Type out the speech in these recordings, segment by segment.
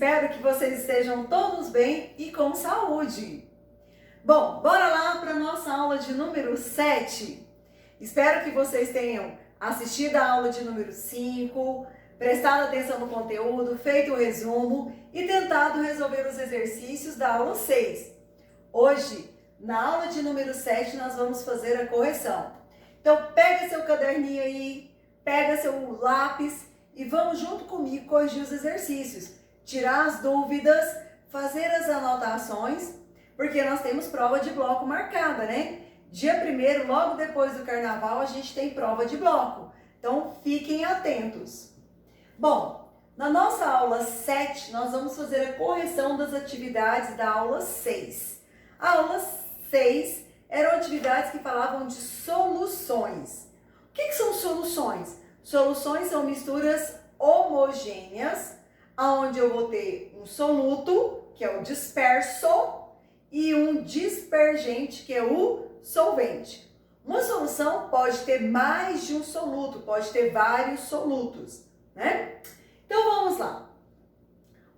Espero que vocês estejam todos bem e com saúde. Bom, bora lá para a nossa aula de número 7. Espero que vocês tenham assistido a aula de número 5, prestado atenção no conteúdo, feito o resumo e tentado resolver os exercícios da aula 6. Hoje, na aula de número 7, nós vamos fazer a correção. Então, pega seu caderninho aí, pega seu lápis e vamos junto comigo corrigir os exercícios, tirar as dúvidas, fazer as anotações, porque nós temos prova de bloco marcada, né? Dia 1º, logo depois do carnaval, a gente tem prova de bloco. Então, fiquem atentos. Bom, na nossa aula 7, nós vamos fazer a correção das atividades da aula 6. A aula 6 eram atividades que falavam de soluções. O que são soluções? Soluções são misturas homogêneas, onde eu vou ter um soluto, que é o disperso, e um dispergente, que é o solvente. Uma solução pode ter mais de um soluto, pode ter vários solutos, né? Então vamos lá.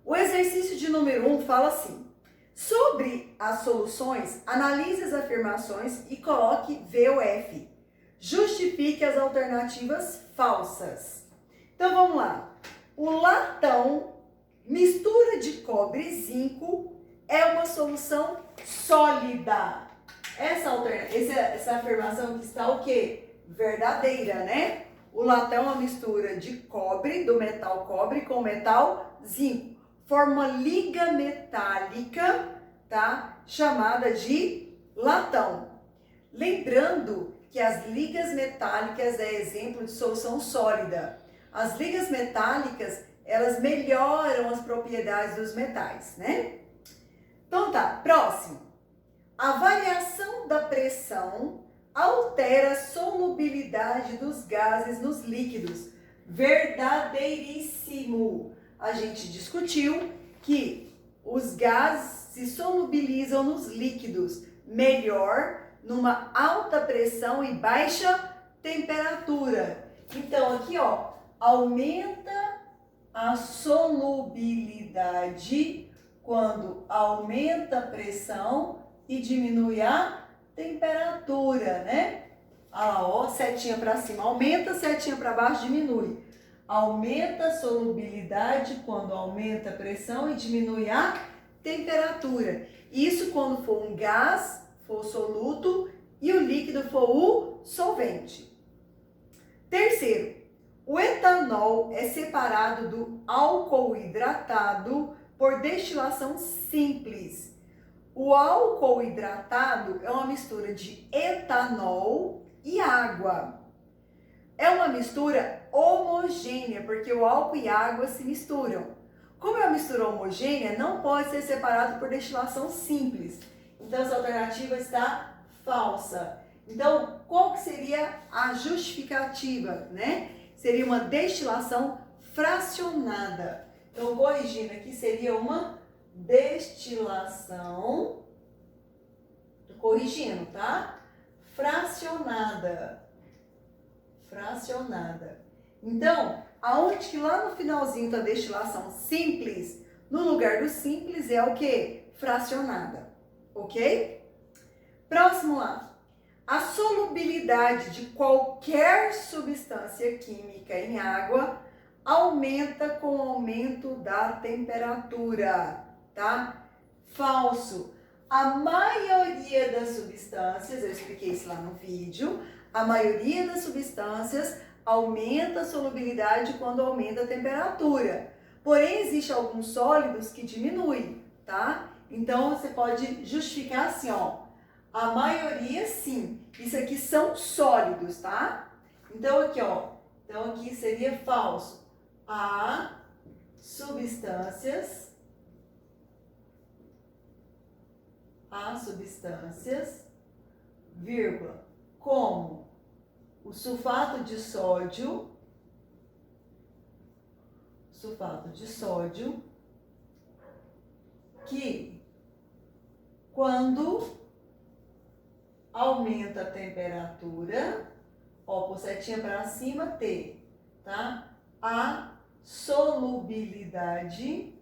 O exercício de número 1 fala assim: sobre as soluções, analise as afirmações e coloque V ou F. Justifique as alternativas falsas. Então vamos lá. O latão, mistura de cobre e zinco, é uma solução sólida. Essa afirmação que está o quê? Verdadeira, né? O latão é uma mistura de cobre, do metal cobre com metal zinco. Forma liga metálica, tá? Chamada de latão. Lembrando que as ligas metálicas é exemplo de solução sólida. As ligas metálicas, elas melhoram as propriedades dos metais, né? Então tá, próximo. A variação da pressão altera a solubilidade dos gases nos líquidos. Verdadeiríssimo. A gente discutiu que os gases se solubilizam nos líquidos melhor numa alta pressão e baixa temperatura. Então aqui, ó, aumenta a solubilidade quando aumenta a pressão e diminui a temperatura, né? Ah, ó, setinha para cima aumenta, setinha para baixo diminui. Aumenta a solubilidade quando aumenta a pressão e diminui a temperatura. Isso quando for um gás, for o soluto, e o líquido for o solvente. Terceiro, o etanol é separado do álcool hidratado por destilação simples. O álcool hidratado é uma mistura de etanol e água. É uma mistura homogênea, porque o álcool e a água se misturam. Como é uma mistura homogênea, não pode ser separado por destilação simples. Então, essa alternativa está falsa. Então, qual que seria a justificativa, né? Seria uma destilação fracionada. Então, corrigindo aqui, seria uma destilação, tô corrigindo, tá? Fracionada. Então, aonde que lá no finalzinho da destilação simples, no lugar do simples é o que? Fracionada, ok? Próximo lá. A solubilidade de qualquer substância química em água aumenta com o aumento da temperatura, tá? Falso. A maioria das substâncias, eu expliquei isso lá no vídeo, a maioria das substâncias aumenta a solubilidade quando aumenta a temperatura. Porém, existem alguns sólidos que diminuem, tá? Então, você pode justificar assim, ó. A maioria, sim. Isso aqui são sólidos, tá? Então, aqui, ó. Então, aqui seria falso. Há substâncias, vírgula, como o sulfato de sódio, que quando aumenta a temperatura, ó, por setinha para cima, T, tá? A solubilidade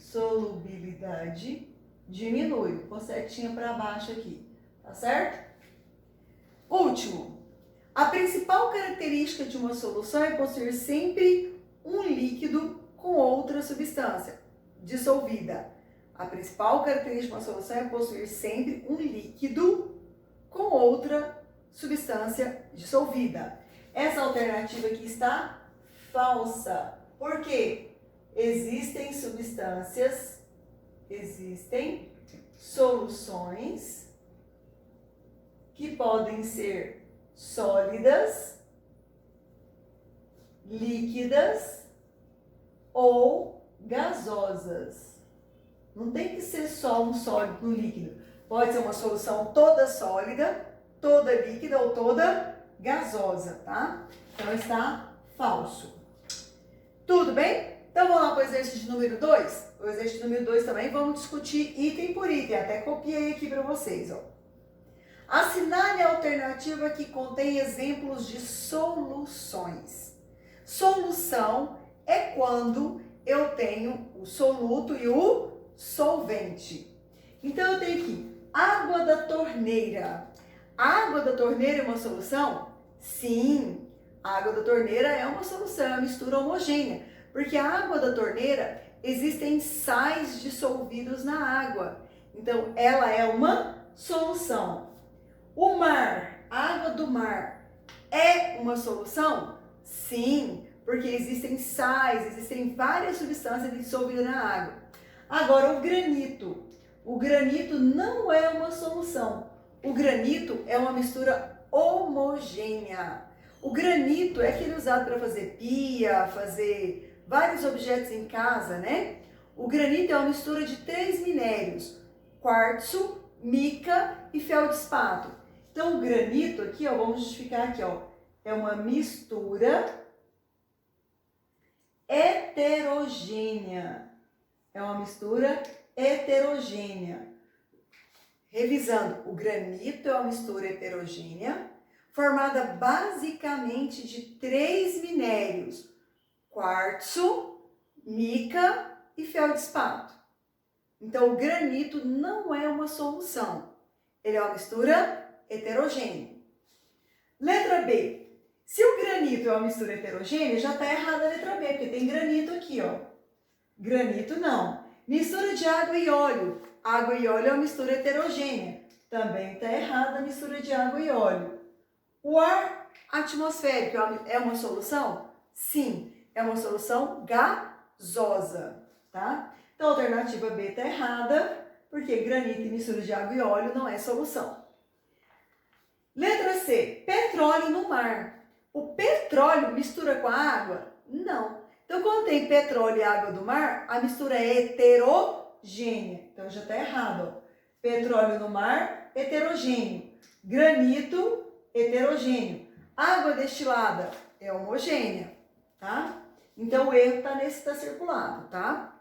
solubilidade diminui. Vou setinha para baixo aqui, tá certo? Último, a principal característica de uma solução é possuir sempre um líquido com outra substância dissolvida. A principal característica de uma solução é possuir sempre um líquido com outra substância dissolvida. Essa alternativa aqui está falsa. Por quê? Existem soluções que podem ser sólidas, líquidas ou gasosas. Não tem que ser só um sólido no líquido. Pode ser uma solução toda sólida, toda líquida ou toda gasosa, tá? Então está falso. Tudo bem? Então vamos lá para o exercício número 2. O exercício número 2 também vamos discutir item por item. Até copiei aqui para vocês, ó. Assinale a alternativa que contém exemplos de soluções. Solução é quando eu tenho o soluto e o solvente. Então eu tenho aqui água da torneira. A água da torneira é uma solução? Sim, a água da torneira é uma solução, é uma mistura homogênea, porque a água da torneira existem sais dissolvidos na água. Então ela é uma solução. O mar, a água do mar, é uma solução? Sim, porque existem sais, existem várias substâncias dissolvidas na água. Agora, o granito não é uma solução. O granito é uma mistura homogênea. O granito é aquele usado para fazer pia, fazer vários objetos em casa, né? O granito é uma mistura de 3 minérios: quartzo, mica e feldespato. Então, o granito aqui, ó, vamos justificar aqui, ó, é uma mistura heterogênea. É uma mistura heterogênea. Revisando, o granito é uma mistura heterogênea formada basicamente de 3 minérios: quartzo, mica e feldespato. Então, o granito não é uma solução. Ele é uma mistura heterogênea. Letra B. Se o granito é uma mistura heterogênea, já está errada a letra B, porque tem granito aqui, ó. Granito não. Mistura de água e óleo. Água e óleo é uma mistura heterogênea. Também está errada a mistura de água e óleo. O ar atmosférico é uma solução? Sim, é uma solução gasosa, tá? Então a alternativa B está errada, porque granito e mistura de água e óleo não é solução. Letra C, petróleo no mar. O petróleo mistura com a água? Não. Então, quando tem petróleo e água do mar, a mistura é heterogênea. Então, já está errado, ó. Petróleo no mar, heterogêneo. Granito, heterogêneo. Água destilada é homogênea, tá? Então, o erro está nesse que está circulado, tá?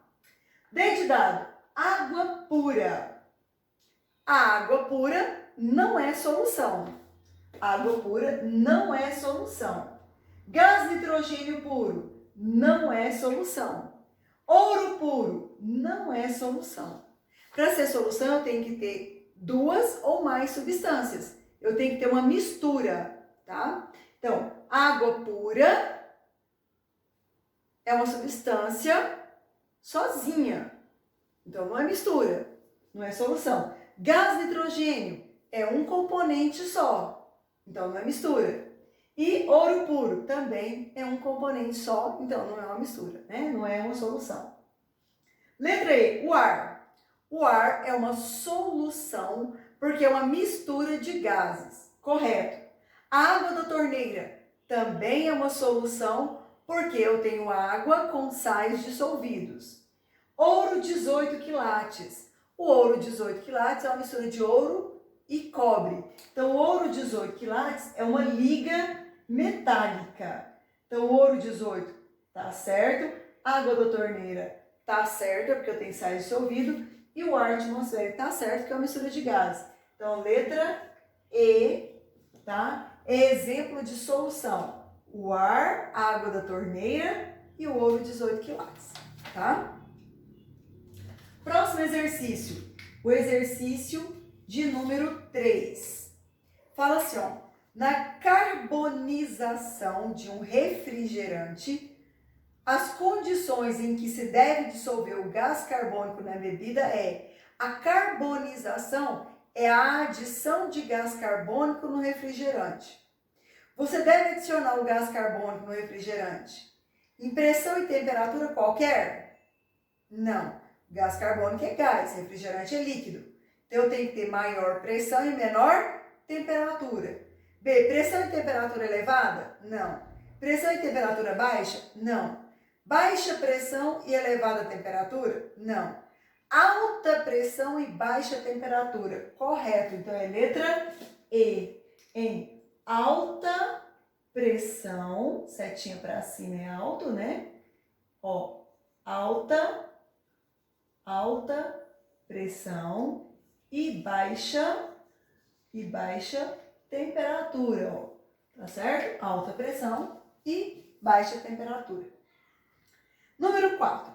D de dado, água pura. A água pura não é solução. Água pura não é solução. Gás nitrogênio puro não é solução. Ouro puro não é solução. Para ser solução, eu tenho que ter 2 ou mais substâncias. Eu tenho que ter uma mistura, tá? Então, água pura é uma substância sozinha. Então, não é mistura, não é solução. Gás nitrogênio é um componente só. Então, não é mistura. E ouro puro também é um componente só, então não é uma mistura, né? Não é uma solução. Letra E, o ar. O ar é uma solução porque é uma mistura de gases, correto? A água da torneira também é uma solução porque eu tenho água com sais dissolvidos. Ouro 18 quilates. O ouro 18 quilates é uma mistura de ouro e cobre. Então, o ouro 18 quilates é uma liga metálica. Então, o ouro 18 tá certo, água da torneira tá certa, porque eu tenho sais dissolvido, e o ar atmosférico tá certo, que é uma mistura de gases. Então, letra E, tá? É exemplo de solução. O ar, a água da torneira e o ouro 18 quilates, tá? Próximo exercício, o exercício de número 3. Fala assim, ó, na carbonização de um refrigerante, as condições em que se deve dissolver o gás carbônico na bebida a carbonização é a adição de gás carbônico no refrigerante. Você deve adicionar o gás carbônico no refrigerante em pressão e temperatura qualquer? Não. Gás carbônico é gás, refrigerante é líquido. Então, eu tenho que ter maior pressão e menor temperatura. B, pressão e temperatura elevada? Não. Pressão e temperatura baixa? Não. Baixa pressão e elevada temperatura? Não. Alta pressão e baixa temperatura? Correto. Então, é letra E. Em alta pressão, setinha para cima é alto, né? Ó, alta pressão e baixa temperatura, ó. Tá certo? Alta pressão e baixa temperatura. Número 4.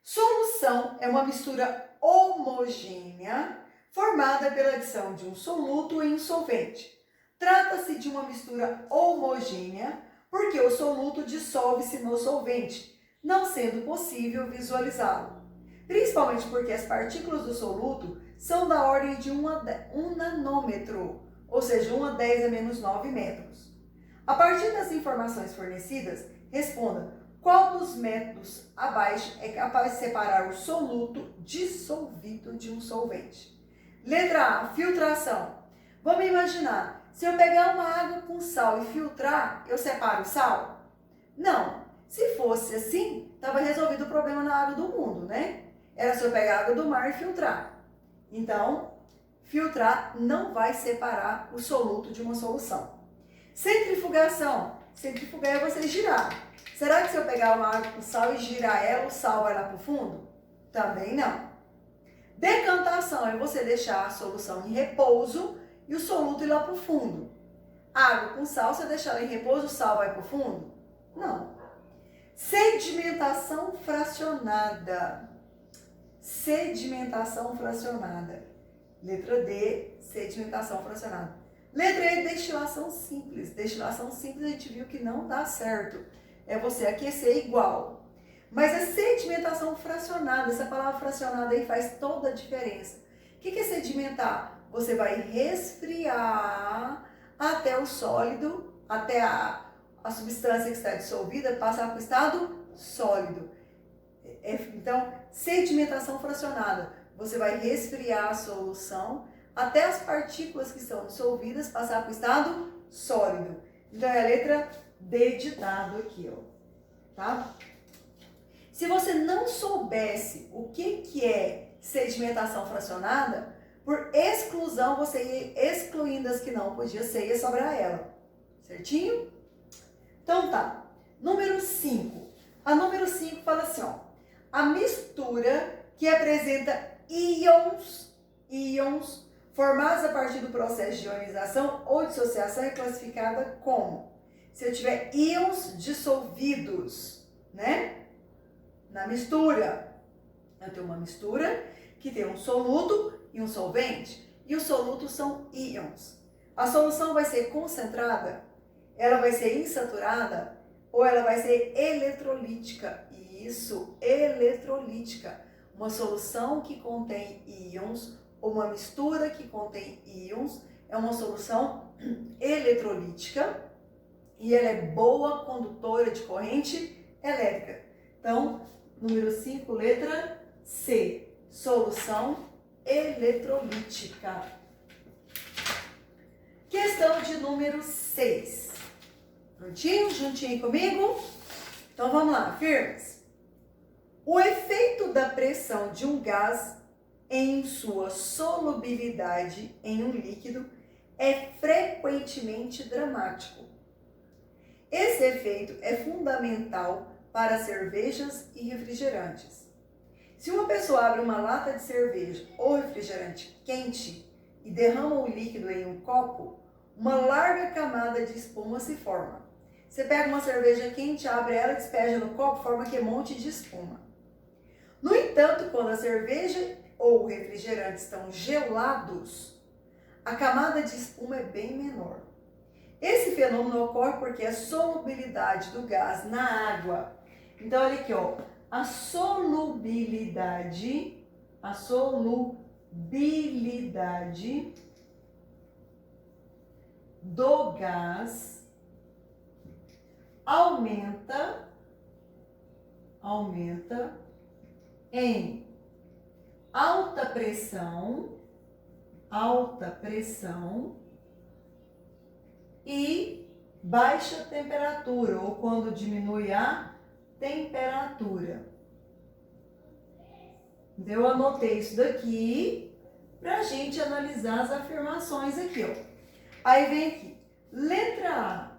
Solução é uma mistura homogênea formada pela adição de um soluto em um solvente. Trata-se de uma mistura homogênea porque o soluto dissolve-se no solvente, não sendo possível visualizá-lo. Principalmente porque as partículas do soluto são da ordem de 1 nanômetro, ou seja, 1 a 10 a menos 9 metros. A partir das informações fornecidas, responda qual dos métodos abaixo é capaz de separar o soluto dissolvido de um solvente. Letra A, filtração. Vamos imaginar, se eu pegar uma água com sal e filtrar, eu separo o sal? Não. Se fosse assim, estava resolvido o problema na água do mundo, né? Era só eu pegar a água do mar e filtrar. Então, filtrar não vai separar o soluto de uma solução. Centrifugação. Centrifugar é você girar. Será que se eu pegar uma água com sal e girar ela, o sal vai lá para o fundo? Também não. Decantação é você deixar a solução em repouso e o soluto ir lá para o fundo. Água com sal, você deixar ela em repouso, o sal vai para o fundo? Não. Sedimentação fracionada. Sedimentação fracionada. Letra D, sedimentação fracionada. Letra E, destilação simples. Destilação simples a gente viu que não dá certo. É você aquecer igual. Mas a sedimentação fracionada, essa palavra fracionada aí faz toda a diferença. O que é sedimentar? Você vai resfriar até o sólido, até a substância que está dissolvida passar para o estado sólido. Então, sedimentação fracionada. Você vai resfriar a solução até as partículas que estão dissolvidas passar para o estado sólido. Então, é a letra D de dado aqui, ó. Tá? Se você não soubesse o que é sedimentação fracionada, por exclusão, você ia excluindo as que não podia ser e ia sobrar ela. Certinho? Então tá. Número 5. A número 5 fala assim, ó. A mistura que apresenta íons formados a partir do processo de ionização ou dissociação é classificada como? Se eu tiver íons dissolvidos, né? Na mistura. Eu tenho uma mistura que tem um soluto e um solvente. E os solutos são íons. A solução vai ser concentrada, ela vai ser insaturada ou ela vai ser eletrolítica. Isso, eletrolítica. Uma solução que contém íons ou uma mistura que contém íons é uma solução eletrolítica e ela é boa condutora de corrente elétrica. Então, número 5, letra C, solução eletrolítica. Questão de número 6. Prontinho? Juntinho comigo? Então, vamos lá, firmes. O efeito da pressão de um gás em sua solubilidade em um líquido é frequentemente dramático. Esse efeito é fundamental para cervejas e refrigerantes. Se uma pessoa abre uma lata de cerveja ou refrigerante quente e derrama o líquido em um copo, uma larga camada de espuma se forma. Você pega uma cerveja quente, abre ela, despeja no copo, forma aquele monte de espuma. No entanto, quando a cerveja ou o refrigerante estão gelados, a camada de espuma é bem menor. Esse fenômeno ocorre porque a solubilidade do gás na água. Então, olha aqui, ó, a solubilidade do gás aumenta em alta pressão e baixa temperatura, ou quando diminui a temperatura. Então, eu anotei isso daqui para a gente analisar as afirmações aqui, ó. Aí vem aqui, letra A.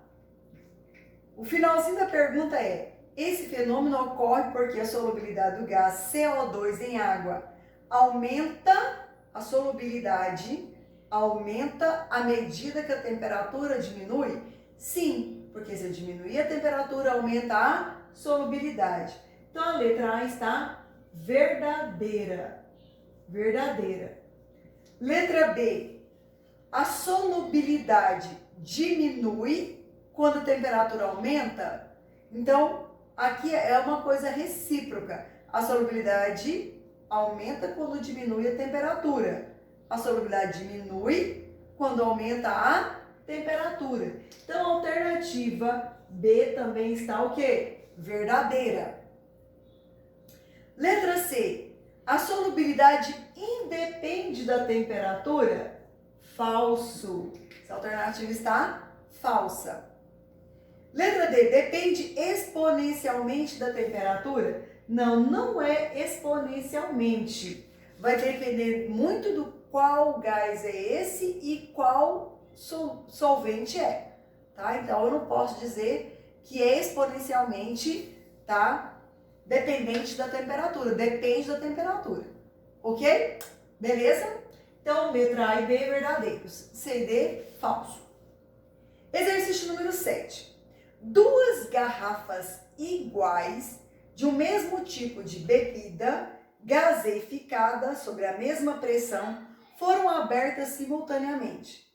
O finalzinho da pergunta é: esse fenômeno ocorre porque a solubilidade do gás CO2 em água aumenta, a solubilidade aumenta à medida que a temperatura diminui? Sim, porque se eu diminuir a temperatura, aumenta a solubilidade. Então, a letra A está verdadeira. Letra B. A solubilidade diminui quando a temperatura aumenta? Então, aqui é uma coisa recíproca. A solubilidade aumenta quando diminui a temperatura. A solubilidade diminui quando aumenta a temperatura. Então, a alternativa B também está o quê? Verdadeira. Letra C. A solubilidade independe da temperatura? Falso. Essa alternativa está falsa. Letra D. Depende exponencialmente da temperatura? Não, não é exponencialmente. Vai depender muito do qual gás é esse e qual solvente é, tá? Então, eu não posso dizer que é exponencialmente, tá? Dependente da temperatura, depende da temperatura, ok? Beleza? Então, letra A e B verdadeiros, C e D falso. Exercício número 7. Duas garrafas iguais de um mesmo tipo de bebida gaseificada sobre a mesma pressão foram abertas simultaneamente.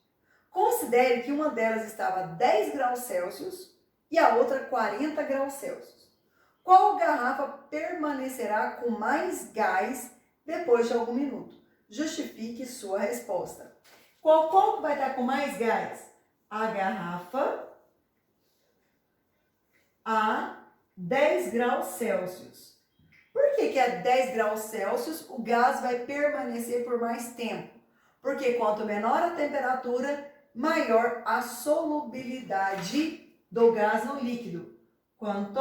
Considere que uma delas estava a 10 graus Celsius e a outra 40 graus Celsius. Qual garrafa permanecerá com mais gás depois de algum minuto? Justifique sua resposta. Qual vai estar com mais gás? A garrafa a 10 graus Celsius. Por que a 10 graus Celsius o gás vai permanecer por mais tempo? Porque quanto menor a temperatura, maior a solubilidade do gás no líquido. Vamos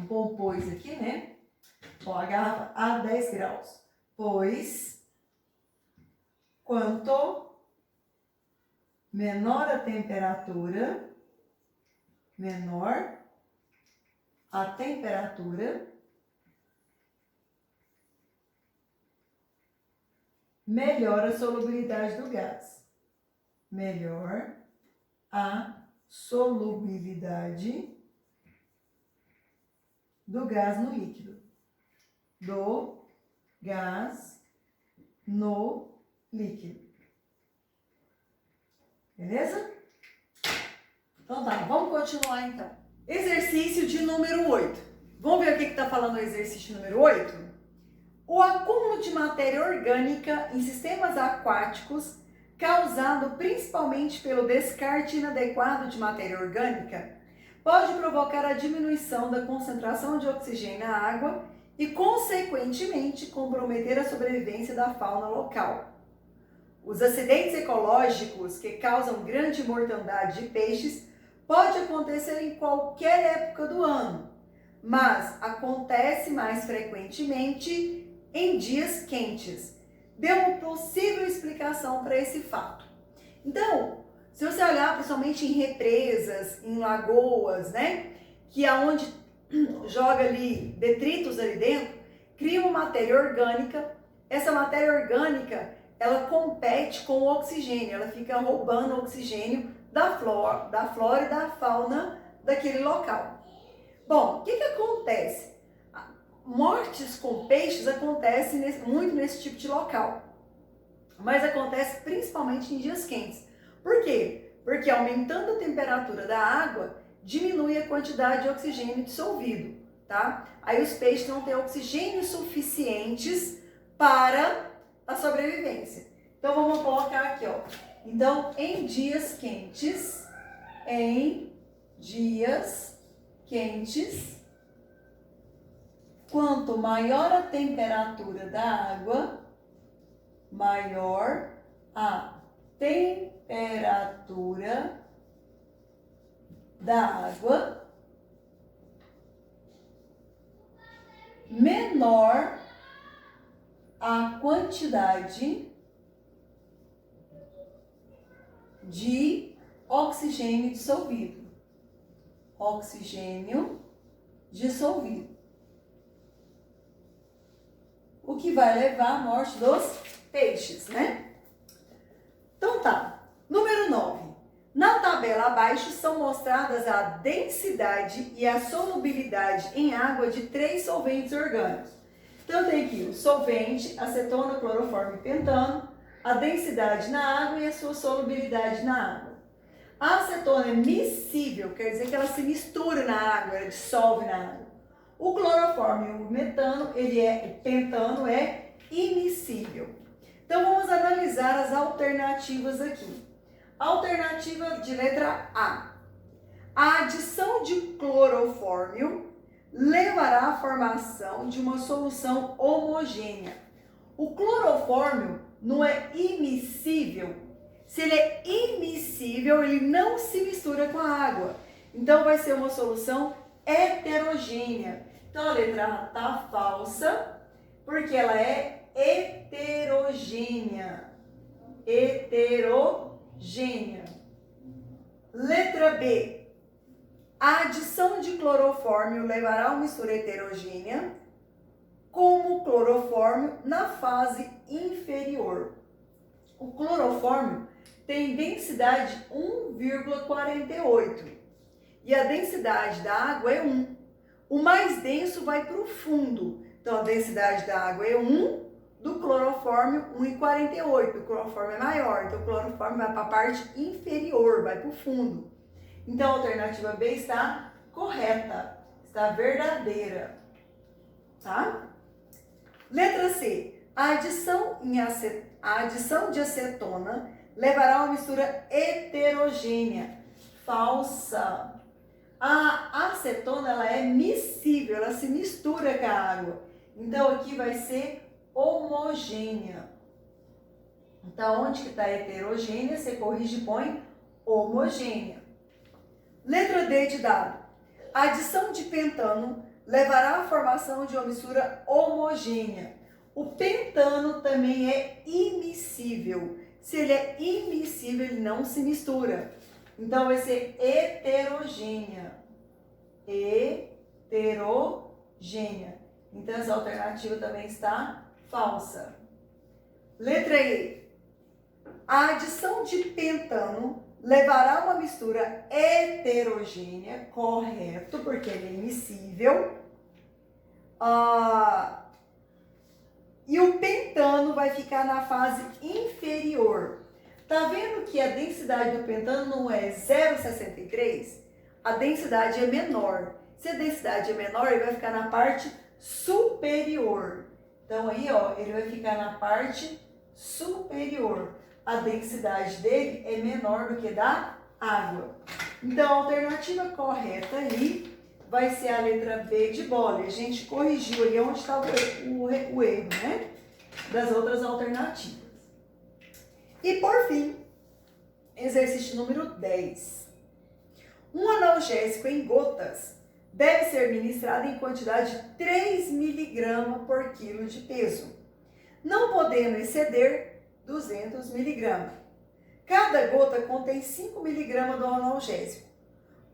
compor isso aqui, né? Ó, a garrafa a 10 graus. Pois, quanto menor a temperatura, menor a temperatura, melhor a solubilidade do gás. Melhor a solubilidade do gás no líquido. Do gás no líquido. Beleza? Então tá, vamos continuar então. Exercício de número 8. Vamos ver o que está falando o exercício número 8? O acúmulo de matéria orgânica em sistemas aquáticos, causado principalmente pelo descarte inadequado de matéria orgânica, pode provocar a diminuição da concentração de oxigênio na água e, consequentemente, comprometer a sobrevivência da fauna local. Os acidentes ecológicos que causam grande mortandade de peixes pode acontecer em qualquer época do ano, mas acontece mais frequentemente em dias quentes. Dê uma possível explicação para esse fato. Então, se você olhar principalmente em represas, em lagoas, né, que é onde joga ali detritos ali dentro, cria uma matéria orgânica. Essa matéria orgânica, ela compete com o oxigênio, ela fica roubando o oxigênio da flora e da fauna daquele local. Bom, o que acontece? mortes com peixes acontecem muito nesse tipo de local, mas acontece principalmente em dias quentes. Por quê? Porque aumentando a temperatura da água, diminui a quantidade de oxigênio dissolvido, tá? Aí os peixes não têm oxigênio suficientes para a sobrevivência. Então vamos colocar aqui, ó. Então, em dias quentes, quanto maior a temperatura da água, maior a temperatura da água, menor a quantidade de oxigênio dissolvido. Oxigênio dissolvido. O que vai levar à morte dos peixes, né? Então tá. Número 9. Na tabela abaixo são mostradas a densidade e a solubilidade em água de 3 solventes orgânicos. Então tem aqui o solvente, acetona, cloroformo e pentano, a densidade na água e a sua solubilidade na água. A acetona é miscível, quer dizer que ela se mistura na água, ela dissolve na água. O cloroformo e o pentano é immiscível. Então vamos analisar as alternativas aqui. Alternativa de letra A. A adição de clorofórmio levará à formação de uma solução homogênea. O clorofórmio não é immiscível. Se ele é immiscível, ele não se mistura com a água. Então vai ser uma solução heterogênea. Então a letra A está falsa, porque ela é heterogênea. Heterogênea. Letra B. A adição de clorofórmio levará a uma mistura heterogênea, como clorofórmio na fase inferior. O clorofórmio tem densidade 1,48 e a densidade da água é 1. O mais denso vai para o fundo. Então a densidade da água é 1, do clorofórmio 1,48. O clorofórmio é maior, então o clorofórmio vai para a parte inferior, vai para o fundo. Então a alternativa B está correta, está verdadeira, tá? Letra C. A adição de acetona levará a uma mistura heterogênea. Falsa. A acetona ela é miscível, ela se mistura com a água. Então aqui vai ser homogênea. Então onde que está heterogênea, você corrige e põe homogênea. Letra D de dado. A adição de pentano levará à formação de uma mistura homogênea. O pentano também é immiscível. Se ele é immiscível, ele não se mistura. Então vai ser heterogênea. Heterogênea. Então essa alternativa também está falsa. Letra E. A adição de pentano levará a uma mistura heterogênea, correto, porque ele é immiscível. E o pentano vai ficar na fase inferior. Tá vendo que a densidade do pentano não é 0,63? A densidade é menor. Se a densidade é menor, ele vai ficar na parte superior. Então aí, ó, ele vai ficar na parte superior. A densidade dele é menor do que da água. Então a alternativa correta aí vai ser a letra B de bola. A gente corrigiu ali onde está o erro, né? Das outras alternativas. E por fim, exercício número 10. Um analgésico em gotas deve ser ministrado em quantidade de 3 mg por quilo de peso, não podendo exceder 200 mg. Cada gota contém 5 mg do analgésico.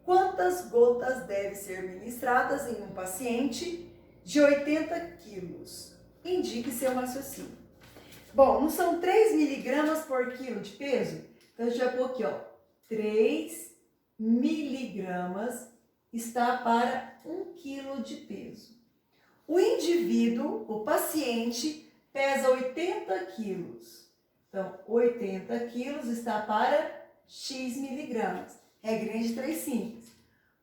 Quantas gotas devem ser ministradas em um paciente de 80 quilos? Indique seu raciocínio. Bom, não são 3 mg por quilo de peso? Então, a gente vai pôr aqui, ó, 3 mg está para 1 quilo de peso. O indivíduo, o paciente, pesa 80 quilos. Então, 80 quilos está para X miligramas. Regrinha de 3 simples.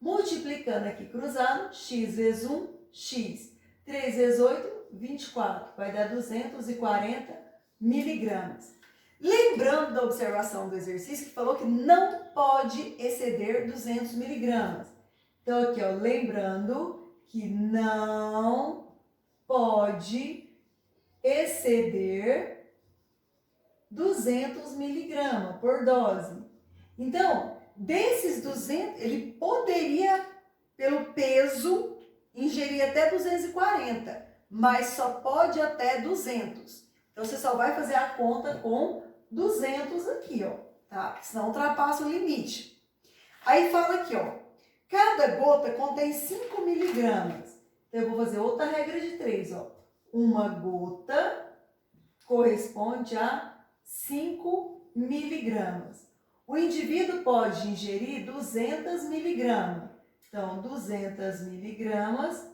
Multiplicando aqui cruzado, X vezes 1, X. 3 vezes 8, 24. Vai dar 240 miligramas. Lembrando da observação do exercício que falou que não pode exceder 200 miligramas. Então, aqui, ó, lembrando que não pode exceder 200 miligramas por dose. Então, desses 200, ele poderia, pelo peso, ingerir até 240, mas só pode até 200. Então, você só vai fazer a conta com 200 aqui, ó, tá? Senão ultrapassa o limite. Aí fala aqui, ó, cada gota contém 5 miligramas. Então, eu vou fazer outra regra de 3, ó. Uma gota corresponde a 5 miligramas. O indivíduo pode ingerir 200 miligramas. Então, 200 miligramas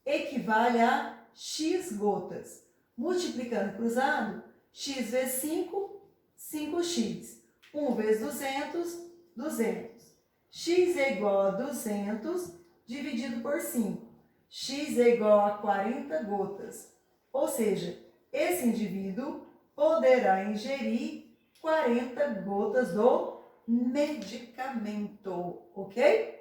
equivale a X gotas. Multiplicando cruzado, X vezes 5, 5x. 1 vezes 200, 200. X é igual a 200 dividido por 5. X é igual a 40 gotas. Ou seja, esse indivíduo poderá ingerir 40 gotas do medicamento, ok?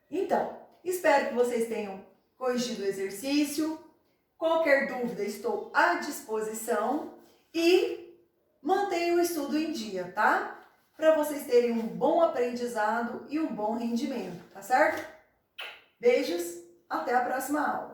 Então, espero que vocês tenham corrigido o exercício. Qualquer dúvida, estou à disposição e mantenham o estudo em dia, tá? Para vocês terem um bom aprendizado e um bom rendimento, tá certo? Beijos, até a próxima aula.